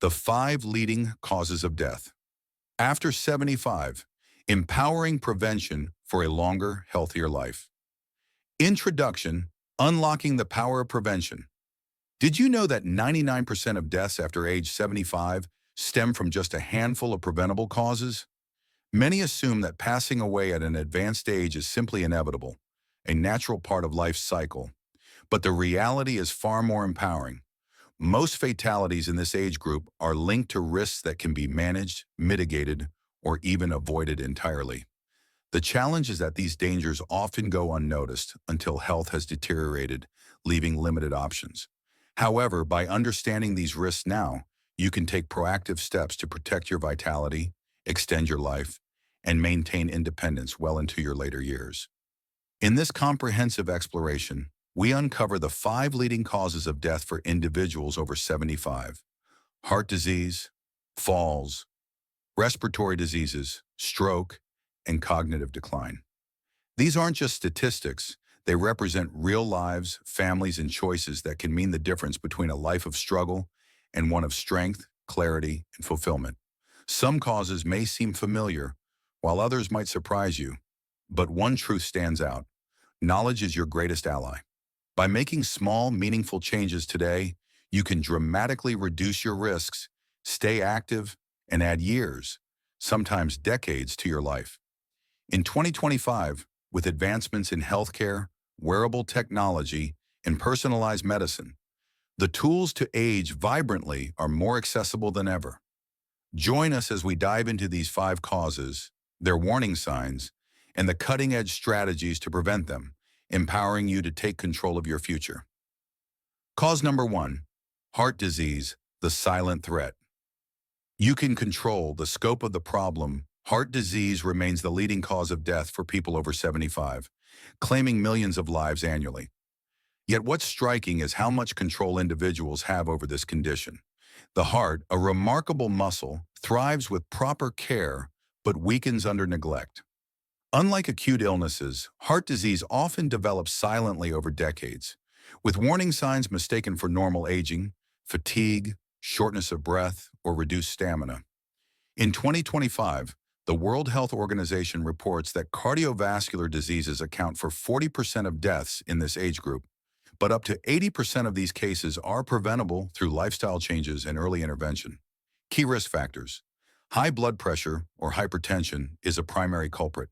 The 5 leading causes of death. After 75, empowering prevention for a longer, healthier life. Introduction, unlocking the power of prevention. Did you know that 99% of deaths after age 75 stem from just a handful of preventable causes? Many assume that passing away at an advanced age is simply inevitable, a natural part of life's cycle. But the reality is far more empowering. Most fatalities in this age group are linked to risks that can be managed, mitigated, or even avoided entirely. The challenge is that these dangers often go unnoticed until health has deteriorated, leaving limited options. However, by understanding these risks now, you can take proactive steps to protect your vitality, extend your life, and maintain independence well into your later years. In this comprehensive exploration, we uncover the 5 leading causes of death for individuals over 75: heart disease, falls, respiratory diseases, stroke, and cognitive decline. These aren't just statistics, they represent real lives, families, and choices that can mean the difference between a life of struggle and one of strength, clarity, and fulfillment. Some causes may seem familiar, while others might surprise you. But one truth stands out: knowledge is your greatest ally. By making small, meaningful changes today, you can dramatically reduce your risks, stay active, and add years, sometimes decades, to your life. In 2025, with advancements in healthcare, wearable technology, and personalized medicine, the tools to age vibrantly are more accessible than ever. Join us as we dive into these 5 causes, their warning signs, and the cutting-edge strategies to prevent them, empowering you to take control of your future. Cause number 1, heart disease, the silent threat. You can control the scope of the problem. Heart disease remains the leading cause of death for people over 75, claiming millions of lives annually. Yet what's striking is how much control individuals have over this condition. The heart, a remarkable muscle, thrives with proper care, but weakens under neglect. Unlike acute illnesses, heart disease often develops silently over decades, with warning signs mistaken for normal aging, fatigue, shortness of breath, or reduced stamina. In 2025, the World Health Organization reports that cardiovascular diseases account for 40% of deaths in this age group, but up to 80% of these cases are preventable through lifestyle changes and early intervention. Key risk factors. High blood pressure or hypertension is a primary culprit.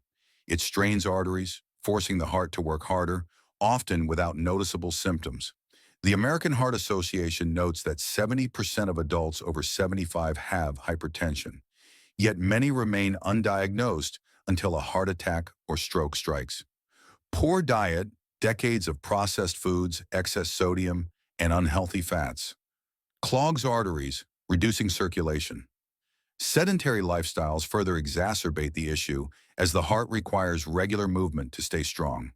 It strains arteries, forcing the heart to work harder, often without noticeable symptoms. The American Heart Association notes that 70% of adults over 75 have hypertension, yet many remain undiagnosed until a heart attack or stroke strikes. Poor diet, decades of processed foods, excess sodium, and unhealthy fats clogs arteries, reducing circulation. Sedentary lifestyles further exacerbate the issue as the heart requires regular movement to stay strong.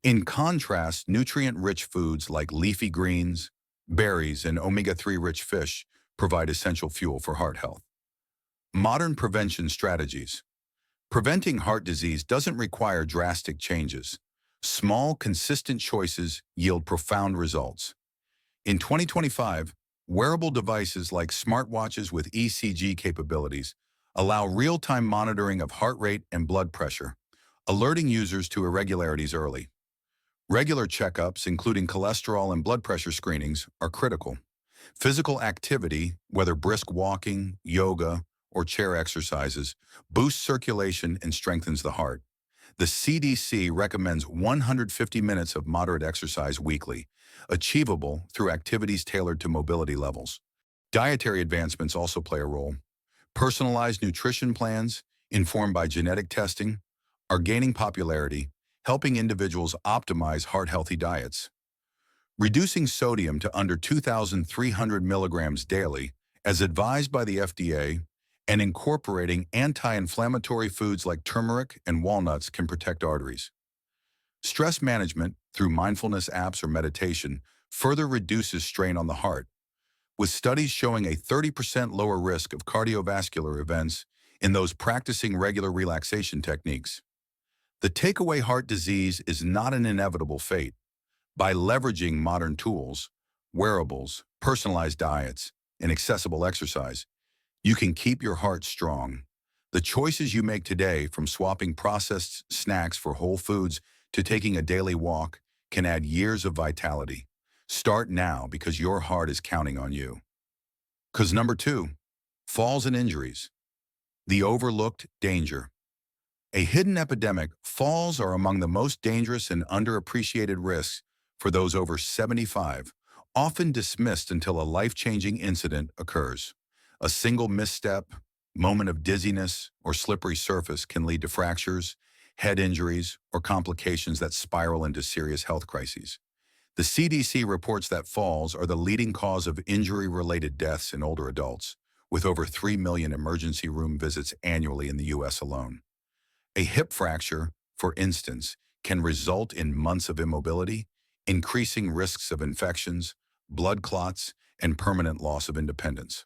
In contrast, nutrient-rich foods like leafy greens, berries, and omega-3 rich fish provide essential fuel for heart health. Modern prevention strategies. Preventing heart disease doesn't require drastic changes. Small, consistent choices yield profound results. In 2025, wearable devices like smartwatches with ECG capabilities allow real-time monitoring of heart rate and blood pressure, alerting users to irregularities early. Regular checkups, including cholesterol and blood pressure screenings, are critical. Physical activity, whether brisk walking, yoga, or chair exercises, boosts circulation and strengthens the heart. The CDC recommends 150 minutes of moderate exercise weekly, achievable through activities tailored to mobility levels. Dietary advancements also play a role. Personalized nutrition plans, informed by genetic testing, are gaining popularity, helping individuals optimize heart-healthy diets. Reducing sodium to under 2,300 milligrams daily, as advised by the FDA, and incorporating anti-inflammatory foods like turmeric and walnuts can protect arteries. Stress management through mindfulness apps or meditation further reduces strain on the heart, with studies showing a 30% lower risk of cardiovascular events in those practicing regular relaxation techniques. The takeaway: heart disease is not an inevitable fate. By leveraging modern tools, wearables, personalized diets, and accessible exercise, you can keep your heart strong. The choices you make today, from swapping processed snacks for whole foods to taking a daily walk, can add years of vitality. Start now because your heart is counting on you. Cause number 2, falls and injuries. The overlooked danger. A hidden epidemic, falls are among the most dangerous and underappreciated risks for those over 75, often dismissed until a life-changing incident occurs. A single misstep, moment of dizziness, or slippery surface can lead to fractures, head injuries, or complications that spiral into serious health crises. The CDC reports that falls are the leading cause of injury-related deaths in older adults, with over 3 million emergency room visits annually in the U.S. alone. A hip fracture, for instance, can result in months of immobility, increasing risks of infections, blood clots, and permanent loss of independence.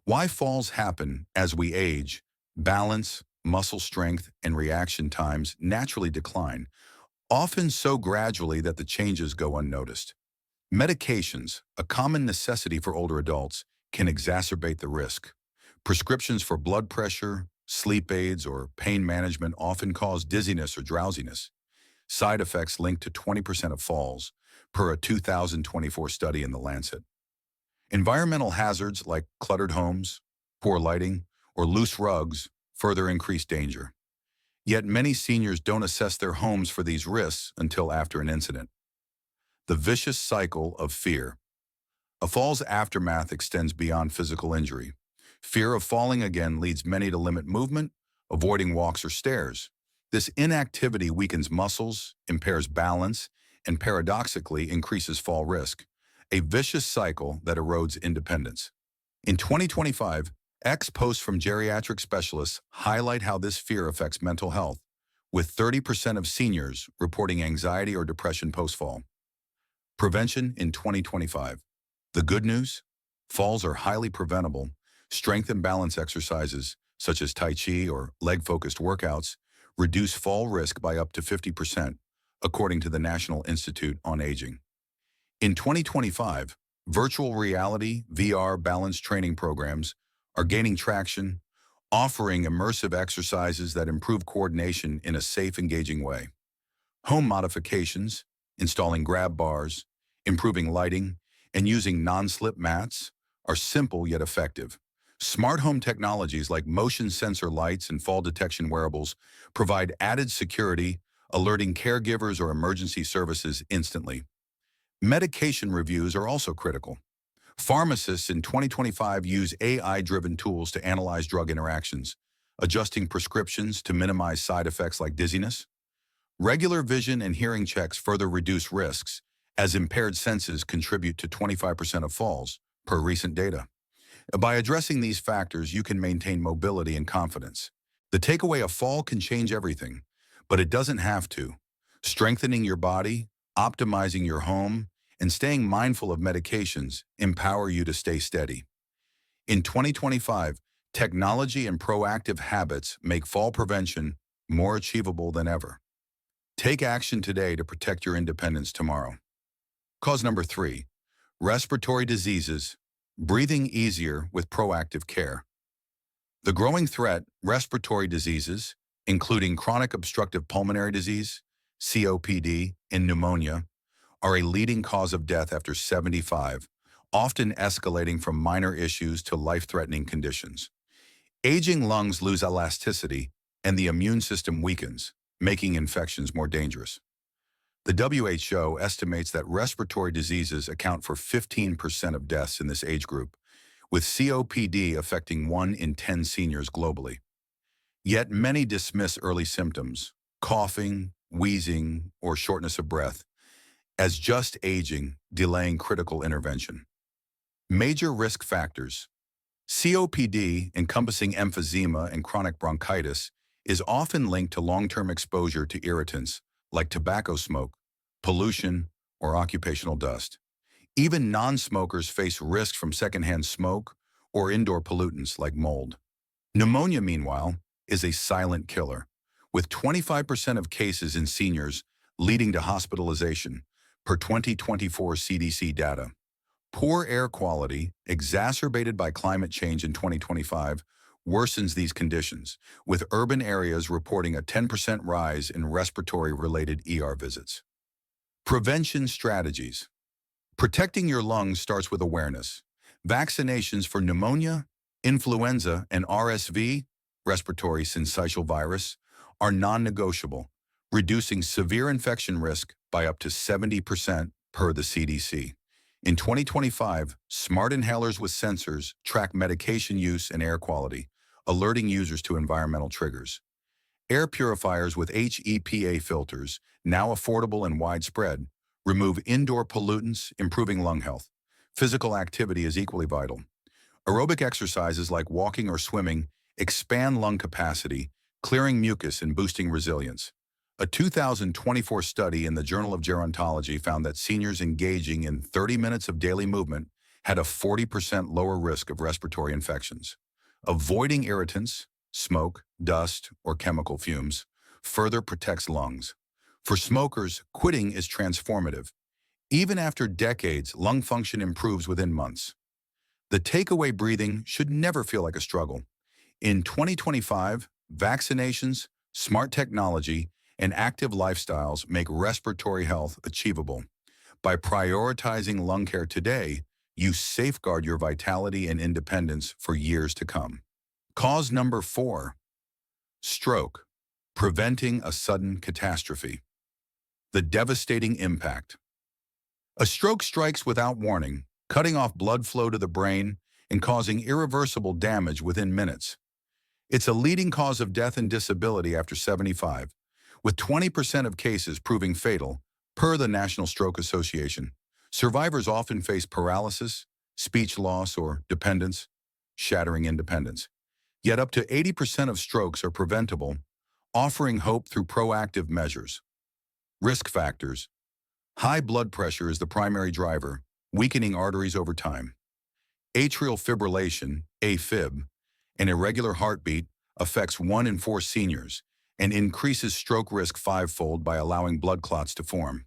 Why falls happen as we age? Balance, muscle strength, and reaction times naturally decline, often so gradually that the changes go unnoticed. Medications, a common necessity for older adults, can exacerbate the risk. Prescriptions for blood pressure, sleep aids, or pain management often cause dizziness or drowsiness. Side effects linked to 20% of falls, per a 2024 study in The Lancet. Environmental hazards like cluttered homes, poor lighting, or loose rugs further increase danger. Yet many seniors don't assess their homes for these risks until after an incident. The vicious cycle of fear. A fall's aftermath extends beyond physical injury. Fear of falling again leads many to limit movement, avoiding walks or stairs. This inactivity weakens muscles, impairs balance, and paradoxically increases fall risk, a vicious cycle that erodes independence. In 2025, posts from geriatric specialists highlight how this fear affects mental health, with 30% of seniors reporting anxiety or depression post-fall. Prevention in 2025. The good news? Falls are highly preventable. Strength and balance exercises, such as Tai Chi or leg-focused workouts, reduce fall risk by up to 50%, according to the National Institute on Aging. In 2025, virtual reality (VR) balance training programs are gaining traction, offering immersive exercises that improve coordination in a safe, engaging way. Home modifications, installing grab bars, improving lighting, and using non-slip mats are simple yet effective. Smart home technologies like motion sensor lights and fall detection wearables provide added security, alerting caregivers or emergency services instantly. Medication reviews are also critical. Pharmacists in 2025 use AI-driven tools to analyze drug interactions, adjusting prescriptions to minimize side effects like dizziness. Regular vision and hearing checks further reduce risks, as impaired senses contribute to 25% of falls, per recent data. By addressing these factors, you can maintain mobility and confidence. The takeaway: a fall can change everything, but it doesn't have to. Strengthening your body, optimizing your home, and staying mindful of medications empower you to stay steady. In 2025, technology and proactive habits make fall prevention more achievable than ever. Take action today to protect your independence tomorrow. Cause number 3, respiratory diseases, breathing easier with proactive care. The growing threat: respiratory diseases, including chronic obstructive pulmonary disease, COPD, and pneumonia, are a leading cause of death after 75, often escalating from minor issues to life-threatening conditions. Aging lungs lose elasticity, and the immune system weakens, making infections more dangerous. The WHO estimates that respiratory diseases account for 15% of deaths in this age group, with COPD affecting 1 in 10 seniors globally. Yet many dismiss early symptoms, coughing, wheezing, or shortness of breath, as just aging, delaying critical intervention. Major risk factors. COPD, encompassing emphysema and chronic bronchitis, is often linked to long-term exposure to irritants like tobacco smoke, pollution, or occupational dust. Even non-smokers face risks from secondhand smoke or indoor pollutants like mold. Pneumonia, meanwhile, is a silent killer, with 25% of cases in seniors leading to hospitalization, per 2024 CDC data. Poor air quality, exacerbated by climate change in 2025, worsens these conditions, with urban areas reporting a 10% rise in respiratory-related ER visits. Prevention strategies. Protecting your lungs starts with awareness. Vaccinations for pneumonia, influenza, and RSV, respiratory syncytial virus, are non-negotiable, reducing severe infection risk by up to 70% per the CDC. In 2025, smart inhalers with sensors track medication use and air quality, alerting users to environmental triggers. Air purifiers with HEPA filters, now affordable and widespread, remove indoor pollutants, improving lung health. Physical activity is equally vital. Aerobic exercises like walking or swimming expand lung capacity, clearing mucus and boosting resilience. A 2024 study in the Journal of Gerontology found that seniors engaging in 30 minutes of daily movement had a 40% lower risk of respiratory infections. Avoiding irritants, smoke, dust, or chemical fumes further protects lungs. For smokers, quitting is transformative. Even after decades, lung function improves within months. The takeaway: breathing should never feel like a struggle. In 2025, vaccinations, smart technology, and active lifestyles make respiratory health achievable. By prioritizing lung care today, you safeguard your vitality and independence for years to come. Cause number 4. Stroke. Preventing a sudden catastrophe. The devastating impact. A stroke strikes without warning, cutting off blood flow to the brain and causing irreversible damage within minutes. It's a leading cause of death and disability after 75, with 20% of cases proving fatal, per the National Stroke Association. Survivors often face paralysis, speech loss, or dependence, shattering independence. Yet up to 80% of strokes are preventable, offering hope through proactive measures. Risk factors. High blood pressure is the primary driver, weakening arteries over time. Atrial fibrillation, AFib, an irregular heartbeat, affects 1 in 4 seniors and increases stroke risk 5-fold by allowing blood clots to form.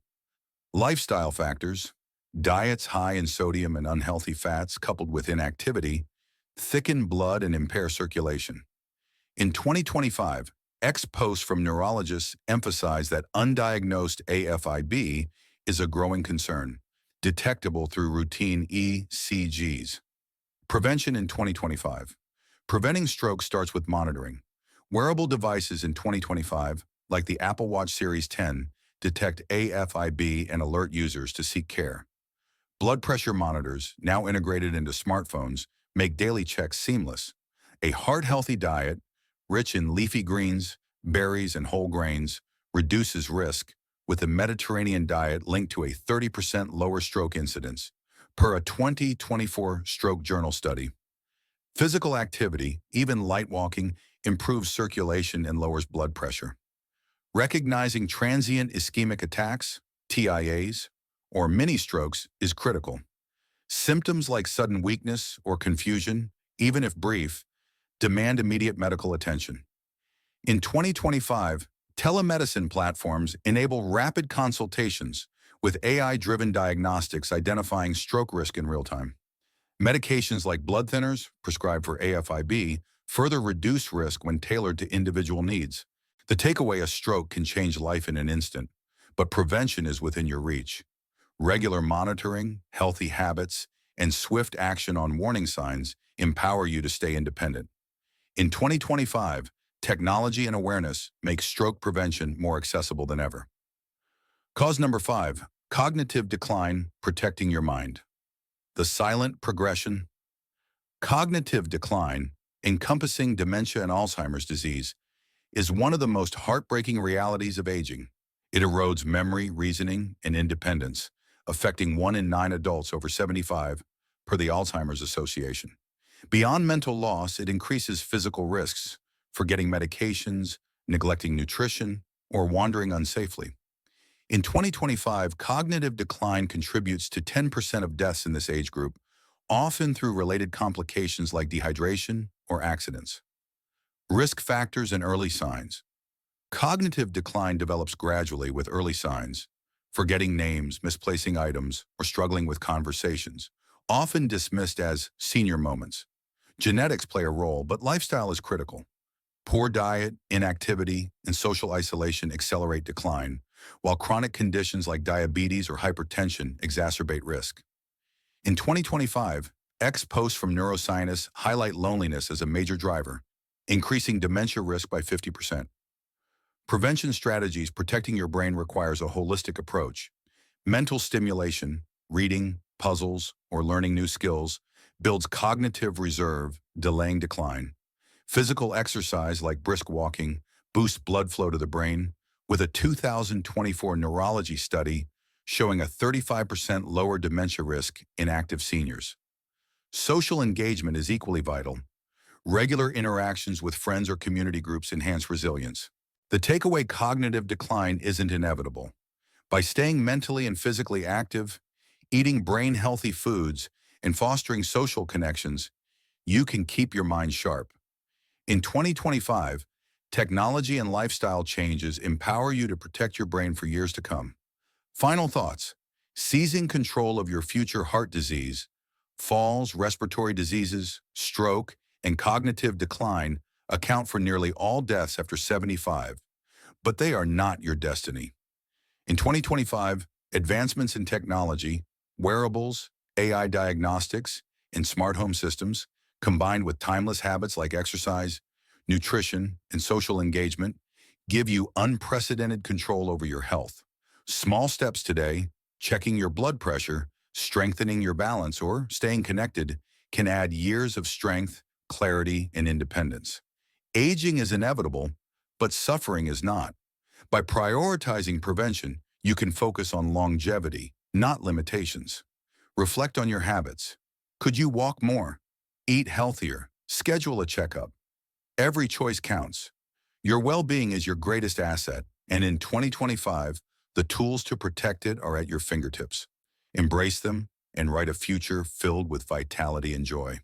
Lifestyle factors. Diets high in sodium and unhealthy fats coupled with inactivity thicken blood and impair circulation. In 2025, posts from neurologists emphasize that undiagnosed AFib is a growing concern, detectable through routine ECGs. Prevention in 2025. Preventing stroke starts with monitoring. Wearable devices in 2025, like the Apple Watch Series 10, detect AFib and alert users to seek care. Blood pressure monitors, now integrated into smartphones, make daily checks seamless. A heart-healthy diet, rich in leafy greens, berries, and whole grains, reduces risk, with the Mediterranean diet linked to a 30% lower stroke incidence, per a 2024 Stroke Journal study. Physical activity, even light walking, improves circulation and lowers blood pressure. Recognizing transient ischemic attacks, TIAs, or mini-strokes is critical. Symptoms like sudden weakness or confusion, even if brief, demand immediate medical attention. In 2025, telemedicine platforms enable rapid consultations with AI-driven diagnostics identifying stroke risk in real time. Medications like blood thinners, prescribed for AFib, further reduce risk when tailored to individual needs. The takeaway: a stroke can change life in an instant, but prevention is within your reach. Regular monitoring, healthy habits, and swift action on warning signs empower you to stay independent. In 2025, technology and awareness make stroke prevention more accessible than ever. Cause number 5, cognitive decline, protecting your mind. The silent progression. Cognitive decline, encompassing dementia and Alzheimer's disease, is one of the most heartbreaking realities of aging. It erodes memory, reasoning, and independence, affecting 1 in 9 adults over 75, per the Alzheimer's Association. Beyond mental loss, it increases physical risks, forgetting medications, neglecting nutrition, or wandering unsafely. In 2025, cognitive decline contributes to 10% of deaths in this age group, often through related complications like dehydration or accidents. Risk factors and early signs. Cognitive decline develops gradually with early signs, forgetting names, misplacing items, or struggling with conversations, often dismissed as senior moments. Genetics play a role, but lifestyle is critical. Poor diet, inactivity, and social isolation accelerate decline, while chronic conditions like diabetes or hypertension exacerbate risk. In 2025, posts from neuroscientists highlight loneliness as a major driver, increasing dementia risk by 50%. Prevention strategies protecting your brain requires a holistic approach. Mental stimulation, reading, puzzles, or learning new skills builds cognitive reserve, delaying decline. Physical exercise like brisk walking boosts blood flow to the brain, with a 2024 neurology study showing a 35% lower dementia risk in active seniors. Social engagement is equally vital. Regular interactions with friends or community groups enhance resilience. The takeaway: cognitive decline isn't inevitable. By staying mentally and physically active, eating brain-healthy foods, and fostering social connections, you can keep your mind sharp. In 2025, technology and lifestyle changes empower you to protect your brain for years to come. Final thoughts: seizing control of your future. Heart disease, falls, respiratory diseases, stroke, and cognitive decline account for nearly all deaths after 75, but they are not your destiny. In 2025, advancements in technology, wearables, AI diagnostics, and smart home systems, combined with timeless habits like exercise, nutrition, and social engagement, give you unprecedented control over your health. Small steps today, checking your blood pressure, strengthening your balance, or staying connected, can add years of strength, clarity, and independence. Aging is inevitable, but suffering is not. By prioritizing prevention, you can focus on longevity, not limitations. Reflect on your habits. Could you walk more? Eat healthier? Schedule a checkup. Every choice counts. Your well-being is your greatest asset, and in 2025, the tools to protect it are at your fingertips. Embrace them and write a future filled with vitality and joy.